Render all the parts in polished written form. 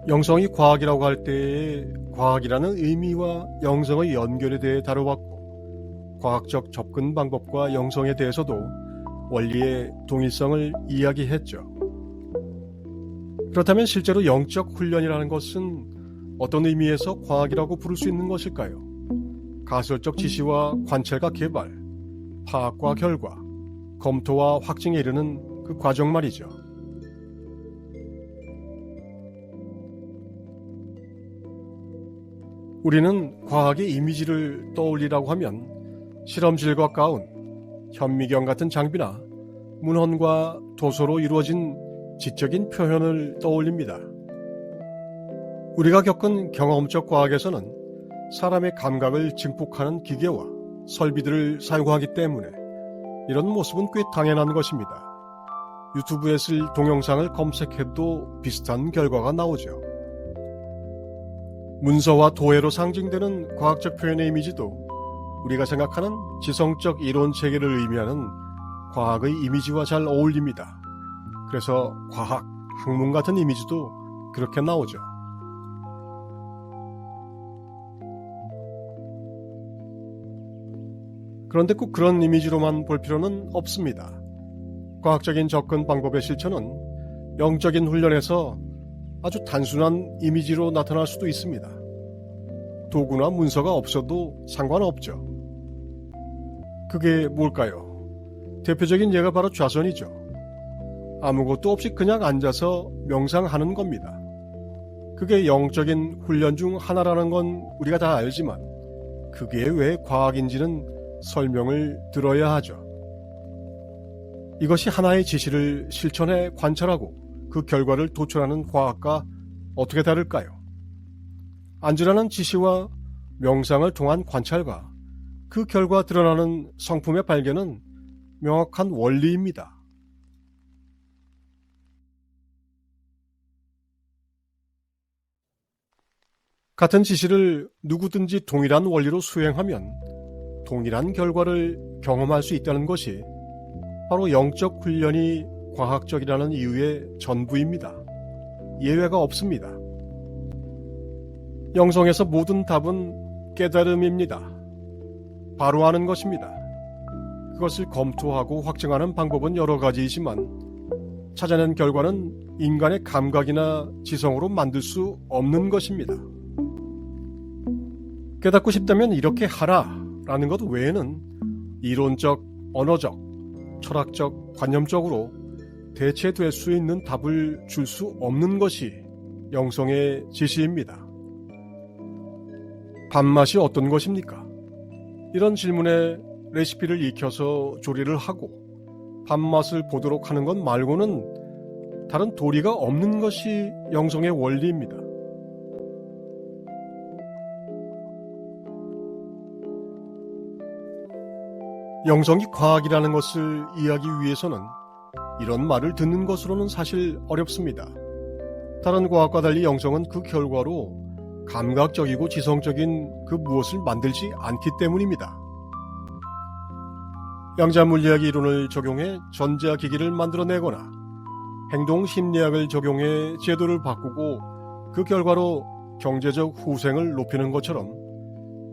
영성이 과학이라고 할 때에 과학이라는 의미와 영성의 연결에 대해 다뤄봤고, 과학적 접근 방법과 영성에 대해서도 원리의 동일성을 이야기했죠. 그렇다면 실제로 영적 훈련이라는 것은 어떤 의미에서 과학이라고 부를 수 있는 것일까요? 가설적 지시와 관찰과 개발, 파악과 결과, 검토와 확증에 이르는 그 과정 말이죠. 우리는 과학의 이미지를 떠올리라고 하면 실험실과 가운, 현미경 같은 장비나 문헌과 도서로 이루어진 지적인 표현을 떠올립니다. 우리가 겪은 경험적 과학에서는 사람의 감각을 증폭하는 기계와 설비들을 사용하기 때문에 이런 모습은 꽤 당연한 것입니다. 유튜브에 쓸 동영상을 검색해도 비슷한 결과가 나오죠. 문서와 도해로 상징되는 과학적 표현의 이미지도 우리가 생각하는 지성적 이론 체계를 의미하는 과학의 이미지와 잘 어울립니다. 그래서 과학, 학문 같은 이미지도 그렇게 나오죠. 그런데 꼭 그런 이미지로만 볼 필요는 없습니다. 과학적인 접근 방법의 실천은 영적인 훈련에서 아주 단순한 이미지로 나타날 수도 있습니다. 도구나 문서가 없어도 상관없죠. 그게 뭘까요? 대표적인 예가 바로 좌선이죠. 아무것도 없이 그냥 앉아서 명상하는 겁니다. 그게 영적인 훈련 중 하나라는 건 우리가 다 알지만 그게 왜 과학인지는 설명을 들어야 하죠. 이것이 하나의 지시를 실천해 관찰하고 그 결과를 도출하는 과학과 어떻게 다를까요? 앉으라는 지시와 명상을 통한 관찰과 그 결과 드러나는 성품의 발견은 명확한 원리입니다. 같은 지시를 누구든지 동일한 원리로 수행하면 동일한 결과를 경험할 수 있다는 것이 바로 영적 훈련이 과학적이라는 이유의 전부입니다. 예외가 없습니다. 영성에서 모든 답은 깨달음입니다. 바로 아는 것입니다. 그것을 검토하고 확증하는 방법은 여러 가지이지만 찾아낸 결과는 인간의 감각이나 지성으로 만들 수 없는 것입니다. 깨닫고 싶다면 이렇게 하라라는 것 외에는 이론적, 언어적, 철학적, 관념적으로 대체될 수 있는 답을 줄 수 없는 것이 영성의 지시입니다. 밥맛이 어떤 것입니까? 이런 질문에 레시피를 익혀서 조리를 하고 밥맛을 보도록 하는 것 말고는 다른 도리가 없는 것이 영성의 원리입니다. 영성이 과학이라는 것을 이해하기 위해서는 이런 말을 듣는 것으로는 사실 어렵습니다. 다른 과학과 달리 영성은 그 결과로 감각적이고 지성적인 그 무엇을 만들지 않기 때문입니다. 양자물리학 이론을 적용해 전자기기를 만들어내거나 행동심리학을 적용해 제도를 바꾸고 그 결과로 경제적 후생을 높이는 것처럼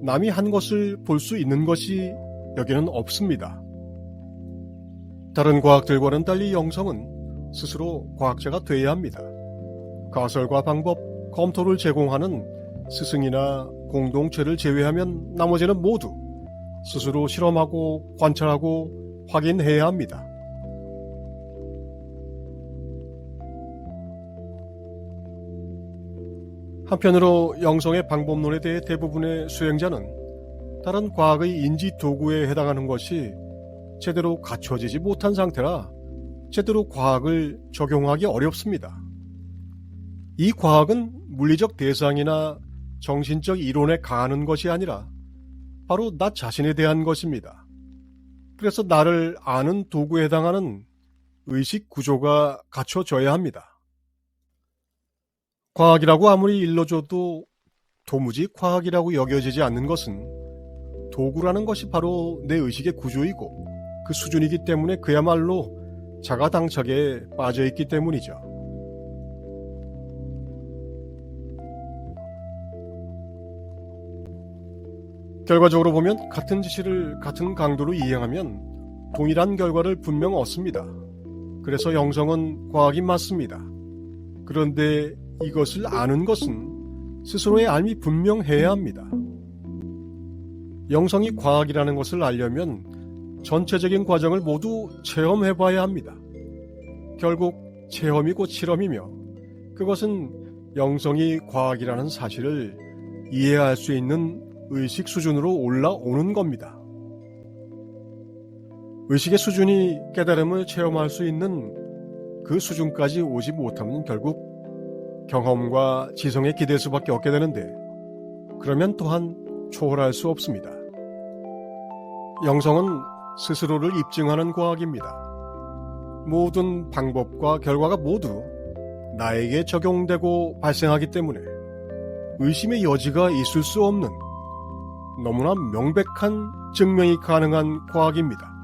남이 한 것을 볼 수 있는 것이 여기는 없습니다. 다른 과학들과는 달리 영성은 스스로 과학자가 되어야 합니다. 가설과 방법, 검토를 제공하는 스승이나 공동체를 제외하면 나머지는 모두 스스로 실험하고 관찰하고 확인해야 합니다. 한편으로 영성의 방법론에 대해 대부분의 수행자는 다른 과학의 인지 도구에 해당하는 것이 제대로 갖춰지지 못한 상태라 제대로 과학을 적용하기 어렵습니다. 이 과학은 물리적 대상이나 정신적 이론에 가하는 것이 아니라 바로 나 자신에 대한 것입니다. 그래서 나를 아는 도구에 해당하는 의식 구조가 갖춰져야 합니다. 과학이라고 아무리 일러줘도 도무지 과학이라고 여겨지지 않는 것은 도구라는 것이 바로 내 의식의 구조이고 그 수준이기 때문에 그야말로 자가당착에 빠져있기 때문이죠. 결과적으로 보면 같은 지시를 같은 강도로 이행하면 동일한 결과를 분명 얻습니다. 그래서 영성은 과학이 맞습니다. 그런데 이것을 아는 것은 스스로의 알미 분명해야 합니다. 영성이 과학이라는 것을 알려면 전체적인 과정을 모두 체험해봐야 합니다. 결국 체험이 곧 실험이며 그것은 영성이 과학이라는 사실을 이해할 수 있는 의식 수준으로 올라오는 겁니다. 의식의 수준이 깨달음을 체험할 수 있는 그 수준까지 오지 못하면 결국 경험과 지성에 기댈 수밖에 없게 되는데 그러면 또한 초월할 수 없습니다. 영성은 스스로를 입증하는 과학입니다. 모든 방법과 결과가 모두 나에게 적용되고 발생하기 때문에 의심의 여지가 있을 수 없는 너무나 명백한 증명이 가능한 과학입니다.